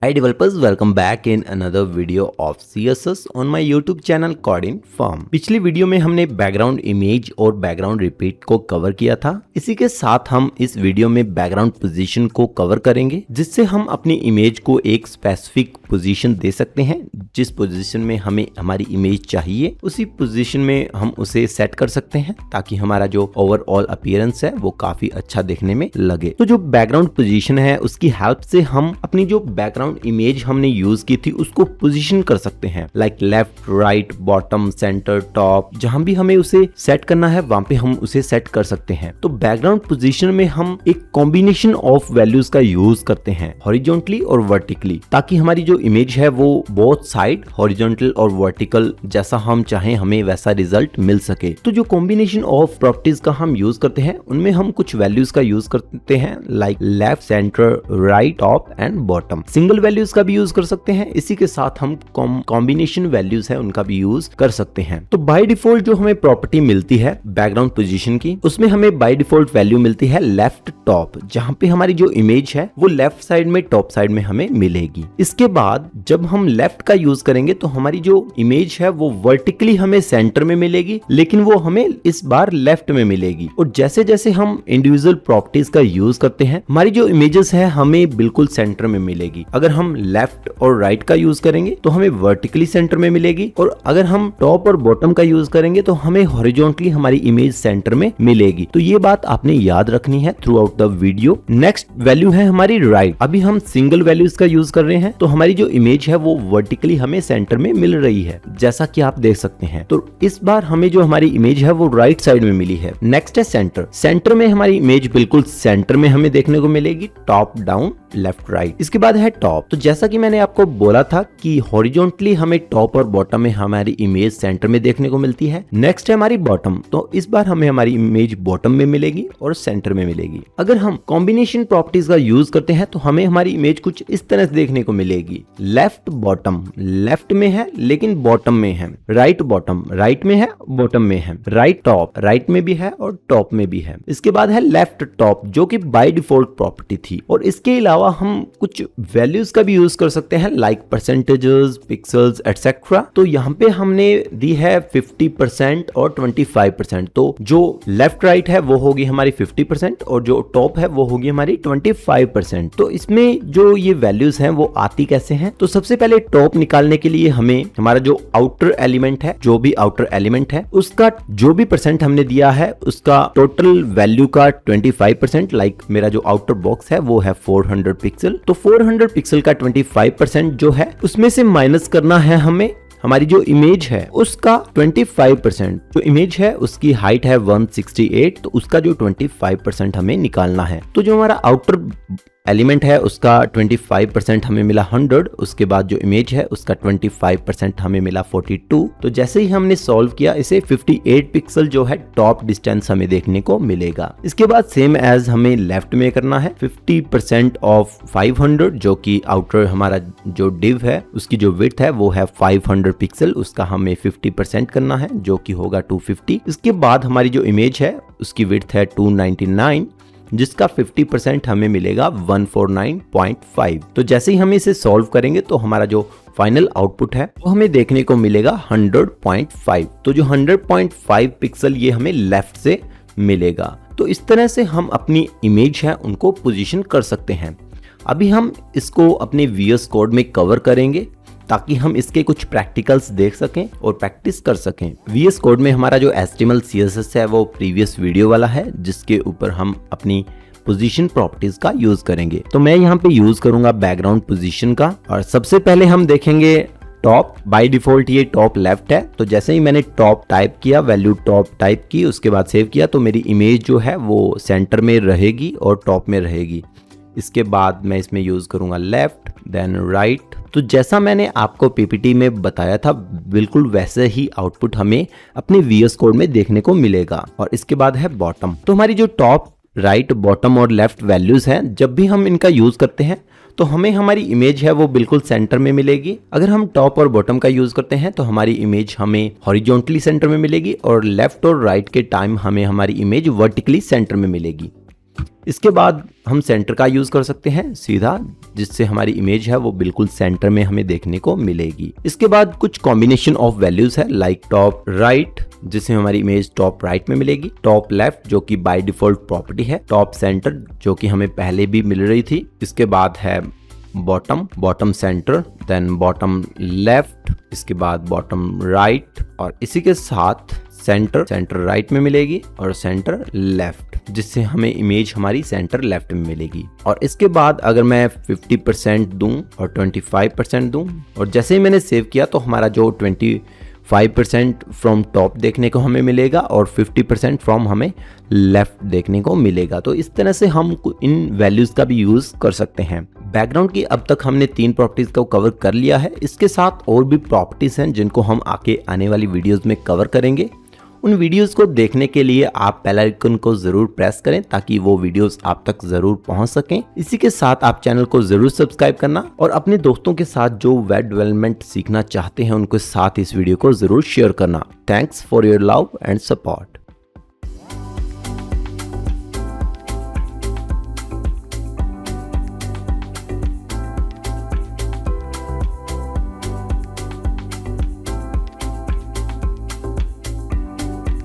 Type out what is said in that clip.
Hi developers, welcome back in another video of CSS on my YouTube channel Coding.Farm। पिछली video में हमने background image और background repeat को cover किया था। इसी के साथ हम इस वीडियो में बैकग्राउंड पोजीशन को कवर करेंगे, जिससे हम अपनी इमेज को एक स्पेसिफिक पोजीशन दे सकते हैं। जिस पोजीशन में हमें हमारी इमेज चाहिए उसी पोजीशन में हम उसे सेट कर सकते हैं, ताकि हमारा जो ओवरऑल अपीयरेंस है वो काफी अच्छा दिखने में लगे। तो जो बैकग्राउंड पोजीशन है उसकी हेल्प से हम अपनी जो बैकग्राउंड इमेज हमने यूज की थी उसको पोजीशन कर सकते हैं, like left, right, bottom, centre, top. जहां भी हमें उसे सेट करना है वहां पे हम उसे सेट कर सकते हैं। तो बैकग्राउंड पोजीशन में हम एक कॉम्बिनेशन ऑफ वैल्यूज का यूज करते हैं, हॉरिजॉन्टली और वर्टिकली, ताकि हमारी जो इमेज है वो बोथ साइड, हॉरिजॉन्टल और वर्टिकल, जैसा हम चाहें हमें वैसा रिजल्ट मिल सके। तो जो कॉम्बिनेशन ऑफ प्रॉपर्टीज का हम यूज करते हैं उनमें हम कुछ वैल्यूज का यूज करते हैं, like left, centre, right, top and bottom. Single values का भी यूज कर सकते हैं। इसी के साथ हम कॉम्बिनेशन वैल्यूज है उनका भी यूज कर सकते हैं। तो बाय डिफॉल्ट जो हमें प्रॉपर्टी मिलती है बैकग्राउंड पोजीशन की, उसमें हमें बाय डिफॉल्ट वैल्यू मिलती है लेफ्ट टॉप, जहां पे हमारी जो इमेज है वो लेफ्ट साइड में, टॉप साइड में हमें मिलेगी। इसके बाद जब हम लेफ्ट का यूज करेंगे तो हमारी जो इमेज है वो वर्टिकली हमें सेंटर में मिलेगी, लेकिन वो हमें इस बार लेफ्ट में मिलेगी। और जैसे जैसे हम इंडिविजुअल प्रॉपर्टीज का यूज करते हैं हमारी जो इमेजेस है हमें बिल्कुल सेंटर में मिलेगी। अगर हम लेफ्ट और राइट का यूज करेंगे तो हमें वर्टिकली सेंटर में मिलेगी, और अगर हम टॉप और बॉटम का यूज करेंगे तो हमें हॉरिजॉन्टली हमारी इमेज सेंटर में मिलेगी। तो ये बात आपने याद रखनी है through out the video. Next value है हमारी राइट। अभी हम सिंगल वैल्यूज का यूज कर रहे हैं, तो हमारी जो इमेज है वो वर्टिकली हमें सेंटर में मिल रही है, जैसा कि आप देख सकते हैं। तो इस बार हमें जो हमारी इमेज है वो राइट साइड में मिली है। नेक्स्ट है सेंटर। सेंटर में हमारी इमेज बिल्कुल सेंटर में हमें देखने को मिलेगी, टॉप डाउन, लेफ्ट राइट। इसके बाद है टॉप। तो जैसा कि मैंने आपको बोला था कि हॉरिजॉन्टली हमें टॉप और बॉटम में हमारी इमेज सेंटर में देखने को मिलती है। नेक्स्ट है हमारी बॉटम। तो इस बार हमें हमारी इमेज बॉटम में मिलेगी और सेंटर में मिलेगी। अगर हम कॉम्बिनेशन प्रॉपर्टीज का यूज करते हैं तो हमें हमारी इमेज कुछ इस तरह से देखने को मिलेगी। लेफ्ट बॉटम लेफ्ट में है लेकिन बॉटम में है, राइट बॉटम राइट में है, बॉटम में है, राइट टॉप राइट में भी है और टॉप में भी है। इसके बाद है लेफ्ट टॉप, जो कि बाय डिफॉल्ट प्रॉपर्टी थी। और इसके अलावा हम कुछ वैल्यूज का भी यूज कर सकते हैं, लाइक परसेंटेजेस, पिक्सल्स एटसेट्रा। तो यहाँ पे हमने दी है 50% और 25%। तो जो लेफ्ट राइट है वो होगी हमारी 50% और जो टॉप है वो होगी हमारी 25%। तो इसमें जो ये वैल्यूज हैं वो आती कैसे हैं? तो सबसे पहले टॉप निकालने के लिए हमें हमारा जो आउटर एलिमेंट है, जो भी आउटर एलिमेंट है उसका जो भी परसेंट हमने दिया है उसका टोटल वैल्यू का 25%, लाइक मेरा जो आउटर बॉक्स है वो है 400 पिक्सल। तो 400 पिक्सल का 25% जो है उसमें से माइनस करना है हमें हमारी जो इमेज है उसका 25%। जो इमेज है उसकी हाइट है 168, तो उसका जो 25% हमें निकालना है। तो जो हमारा आउटर एलिमेंट है उसका 25% हमें मिला 100, उसके बाद जो इमेज है उसका 25% हमें मिला 42। तो जैसे ही हमने सॉल्व किया इसे 58 पिक्सल जो है टॉप डिस्टेंस हमें देखने को मिलेगा। इसके बाद सेम एज हमें लेफ्ट में करना है, 50% ऑफ 500, जो कि आउटर हमारा जो डिव है उसकी जो विड्थ है वो है 500 पिक्सल, उसका हमें 50% करना है जो कि होगा 250। इसके बाद हमारी जो इमेज है उसकी विड्थ है 299, जिसका 50% हमें मिलेगा 149.5। तो जैसे ही हम इसे सॉल्व करेंगे तो हमारा जो फाइनल आउटपुट है वो हमें देखने को मिलेगा 100.5। तो जो 100.5 पिक्सल ये हमें लेफ्ट से मिलेगा। तो इस तरह से हम अपनी इमेज है उनको पोजीशन कर सकते हैं। अभी हम इसको अपने VS कोड में कवर करेंगे ताकि हम इसके कुछ प्रैक्टिकल्स देख सकें और प्रैक्टिस कर सकें। VS कोड में हमारा जो HTML CSS है वो प्रीवियस वीडियो वाला है, जिसके ऊपर हम अपनी पोजीशन प्रॉपर्टीज का यूज करेंगे। तो मैं यहाँ पे यूज करूंगा बैकग्राउंड पोजीशन का। और सबसे पहले हम देखेंगे टॉप। बाय डिफॉल्ट ये टॉप लेफ्ट है। तो जैसे ही मैंने टॉप टाइप किया, वैल्यू टॉप टाइप की, उसके बाद सेव किया, तो मेरी इमेज जो है वो सेंटर में रहेगी और टॉप में रहेगी। इसके बाद मैं इसमें यूज करूंगा लेफ्ट, देन राइट। तो जैसा मैंने आपको पीपीटी में बताया था बिल्कुल वैसे ही आउटपुट हमें अपने VS कोड में देखने को मिलेगा। और इसके बाद है बॉटम। तो हमारी जो टॉप, राइट, बॉटम और लेफ्ट वैल्यूज हैं, जब भी हम इनका यूज करते हैं तो हमें हमारी इमेज है वो बिल्कुल सेंटर में मिलेगी। अगर हम टॉप और बॉटम का यूज करते हैं तो हमारी इमेज हमें हॉरिजॉन्टली सेंटर में मिलेगी, और लेफ्ट और राइट के टाइम हमें हमारी इमेज वर्टिकली सेंटर में मिलेगी। इसके बाद हम सेंटर का यूज कर सकते हैं सीधा, जिससे हमारी इमेज है वो बिल्कुल सेंटर में हमें देखने को मिलेगी। इसके बाद कुछ कॉम्बिनेशन ऑफ वैल्यूज है, लाइक टॉप राइट जिससे हमारी इमेज टॉप राइट में मिलेगी, टॉप लेफ्ट जो कि बाय डिफॉल्ट प्रॉपर्टी है, टॉप सेंटर जो कि हमें पहले भी मिल रही थी। इसके बाद है bottom centre, then bottom left, इसके बाद बॉटम राइट, और इसी के साथ सेंटर राइट में मिलेगी और सेंटर लेफ्ट, जिससे हमें इमेज हमारी सेंटर लेफ्ट में मिलेगी। और इसके बाद अगर मैं 50% दूं और 25% दूं, और जैसे ही मैंने सेव किया तो हमारा जो 25% फ्रॉम टॉप देखने को हमें मिलेगा और 50% फ्रॉम हमें लेफ्ट देखने को मिलेगा। तो इस तरह से हम इन वैल्यूज का भी यूज कर सकते हैं। बैकग्राउंड की अब तक हमने 3 प्रॉपर्टीज को कवर कर लिया है। इसके साथ और भी प्रॉपर्टीज हैं जिनको हम आने वाली वीडियोस में कवर करेंगे। उन वीडियोस को देखने के लिए आप बेल आइकन को जरूर प्रेस करें ताकि वो वीडियोस आप तक जरूर पहुंच सकें। इसी के साथ आप चैनल को जरूर सब्सक्राइब करना और अपने दोस्तों के साथ जो वेब डेवलपमेंट सीखना चाहते हैं उनके साथ इस वीडियो को जरूर शेयर करना। Thanks for your love and support.